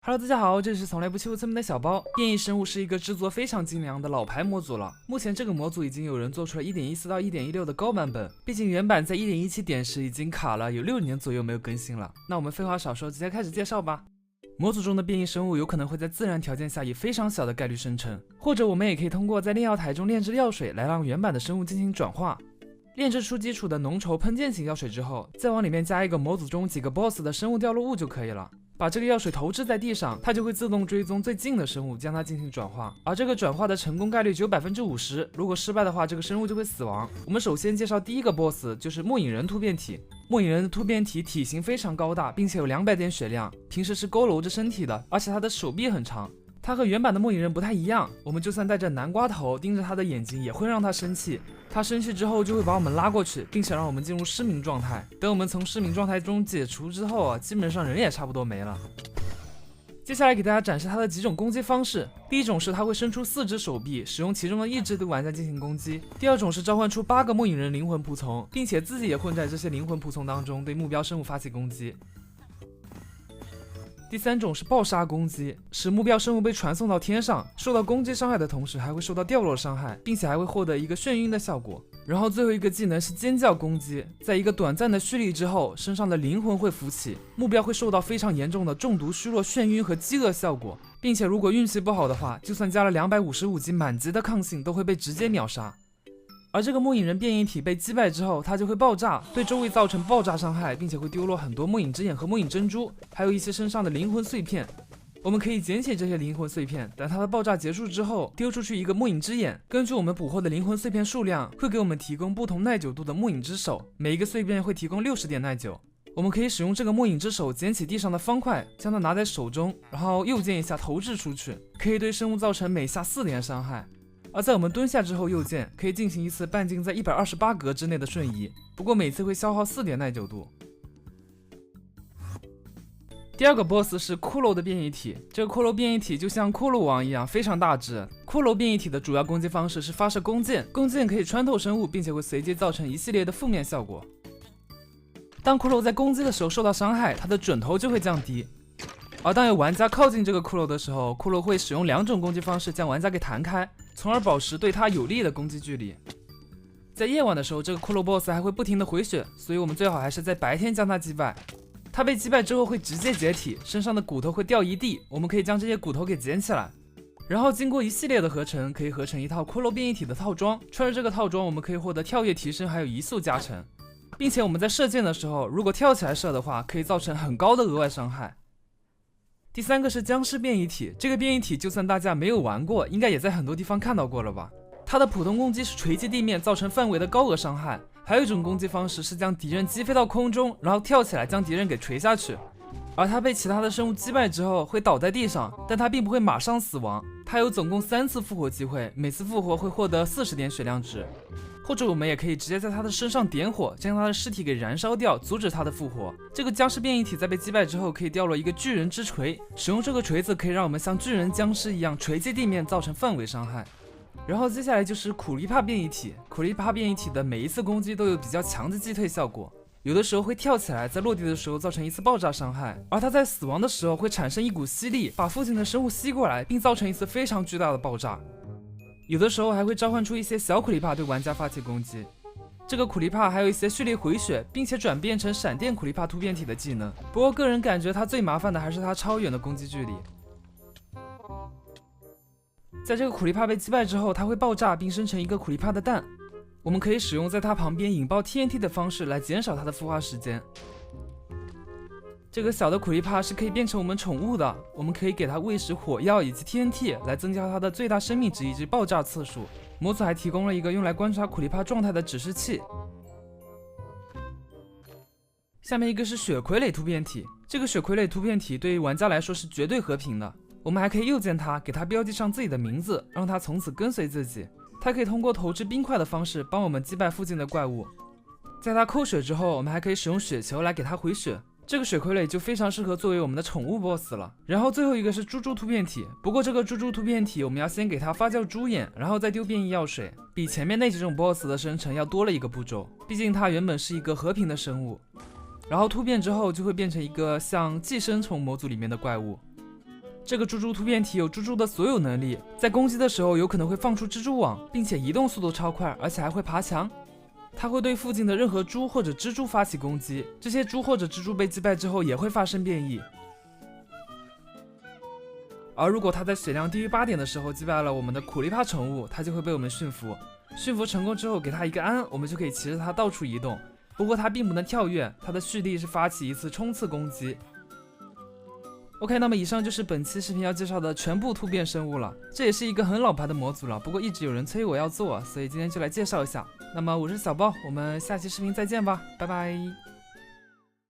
Hello，大家好，这里是从来不欺负村民的小包。变异生物是一个制作非常精良的老牌模组了，目前这个模组已经有人做出了 1.14 到 1.16 的高版本，毕竟原版在 1.17 点时已经卡了有6年左右没有更新了。那我们废话少说，直接开始介绍吧。模组中的变异生物有可能会在自然条件下以非常小的概率生成，或者我们也可以通过在炼药台中炼制药水来让原版的生物进行转化。炼制出基础的浓稠喷溅型药水之后，再往里面加一个模组中几个 BOSS 的生物掉落物就可以了。把这个药水投掷在地上，它就会自动追踪最近的生物，将它进行转化。而这个转化的成功概率只有 50%， 如果失败的话，这个生物就会死亡。我们首先介绍第一个 BOSS， 就是末影人突变体。末影人的突变体体型非常高大，并且有200点血量，平时是佝偻着身体的，而且它的手臂很长。它和原版的末影人不太一样，我们就算戴着南瓜头盯着它的眼睛，也会让它生气。它生气之后就会把我们拉过去，并且让我们进入失明状态。等我们从失明状态中解除之后基本上人也差不多没了。接下来给大家展示它的几种攻击方式。第一种是它会伸出4只手臂，使用其中的1只对玩家进行攻击。第二种是召唤出8个末影人灵魂仆从，并且自己也混在这些灵魂仆从当中，对目标生物发起攻击。第三种是爆杀攻击，使目标生物被传送到天上，受到攻击伤害的同时还会受到掉落伤害，并且还会获得一个眩晕的效果。然后最后一个技能是尖叫攻击，在一个短暂的蓄力之后，身上的灵魂会浮起，目标会受到非常严重的中毒、虚弱、眩晕和饥饿效果，并且如果运气不好的话，就算加了255级满级的抗性，都会被直接秒杀。而这个末影人变异体被击败之后，它就会爆炸，对周围造成爆炸伤害，并且会丢落很多末影之眼和末影珍珠，还有一些身上的灵魂碎片。我们可以捡起这些灵魂碎片，等它的爆炸结束之后，丢出去一个末影之眼。根据我们捕获的灵魂碎片数量，会给我们提供不同耐久度的末影之手，每一个碎片会提供60点耐久。我们可以使用这个末影之手捡起地上的方块，将它拿在手中，然后右键一下投掷出去，可以对生物造成每下4点伤害。而在我们蹲下之后右键可以进行一次半径在128格之内的瞬移，不过每次会消耗4点耐久度。第二个 BOSS 是骷髅的变异体，这个骷髅变异体就像骷髅王一样非常大只。骷髅变异体的主要攻击方式是发射弓箭，弓箭可以穿透生物，并且会随机造成一系列的负面效果。当骷髅在攻击的时候受到伤害，它的准头就会降低。而当有玩家靠近这个骷髅的时候，骷髅会使用2种攻击方式将玩家给弹开，从而保持对他有利的攻击距离。在夜晚的时候，这个骷髅 BOSS 还会不停的回血，所以我们最好还是在白天将他击败。他被击败之后会直接解体，身上的骨头会掉一地，我们可以将这些骨头给捡起来，然后经过一系列的合成，可以合成一套骷髅变异体的套装。穿着这个套装，我们可以获得跳跃提升，还有移速加成，并且我们在射箭的时候，如果跳起来射的话，可以造成很高的额外伤害。第三个是僵尸变异体，这个变异体就算大家没有玩过，应该也在很多地方看到过了吧。它的普通攻击是锤击地面，造成范围的高额伤害，还有一种攻击方式是将敌人击飞到空中，然后跳起来将敌人给锤下去。而它被其他的生物击败之后会倒在地上，但它并不会马上死亡，它有总共3次复活机会，每次复活会获得40点血量值。或者我们也可以直接在他的身上点火，将他的尸体给燃烧掉，阻止他的复活。这个僵尸变异体在被击败之后可以掉落一个巨人之锤，使用这个锤子可以让我们像巨人僵尸一样锤击地面，造成范围伤害。然后接下来就是苦力怕变异体，苦力怕变异体的每一次攻击都有比较强的击退效果，有的时候会跳起来，在落地的时候造成一次爆炸伤害，而它在死亡的时候会产生一股吸力，把附近的生物吸过来，并造成一次非常巨大的爆炸。有的时候还会召唤出一些小苦力怕对玩家发起攻击。这个苦力怕还有一些蓄力回血，并且转变成闪电苦力怕突变体的技能，不过个人感觉它最麻烦的还是它超远的攻击距离。在这个苦力怕被击败之后，它会爆炸并生成一个苦力怕的蛋，我们可以使用在它旁边引爆 TNT 的方式来减少它的孵化时间。这个小的苦力怕是可以变成我们宠物的，我们可以给它喂食火药以及 TNT 来增加它的最大生命值以及爆炸次数。模组还提供了一个用来观察苦力怕状态的指示器。下面一个是血傀儡突变体，这个血傀儡突变体对于玩家来说是绝对和平的，我们还可以右键它，给它标记上自己的名字，让它从此跟随自己。它可以通过投掷冰块的方式帮我们击败附近的怪物。在它扣血之后，我们还可以使用血球来给它回血。这个血傀儡就非常适合作为我们的宠物 BOSS 了。然后最后一个是猪猪突变体，不过这个猪猪突变体我们要先给它发酵猪眼，然后再丢变异药水，比前面那几种 BOSS 的生成要多了一个步骤，毕竟它原本是一个和平的生物。然后突变之后就会变成一个像寄生虫模组里面的怪物。这个猪猪突变体有猪猪的所有能力，在攻击的时候有可能会放出蜘蛛网，并且移动速度超快，而且还会爬墙。它会对附近的任何猪或者蜘蛛发起攻击，这些猪或者蜘蛛被击败之后也会发生变异。而如果它在血量低于8点的时候击败了我们的苦力怕宠物，它就会被我们驯服。驯服成功之后，给它一个安，我们就可以骑着它到处移动。不过它并不能跳跃，它的蓄力是发起一次冲刺攻击。OK， 那么以上就是本期视频要介绍的全部突变生物了。这也是一个很老牌的模组了，不过一直有人催我要做，所以今天就来介绍一下。那么我是小包，我们下期视频再见吧，拜拜。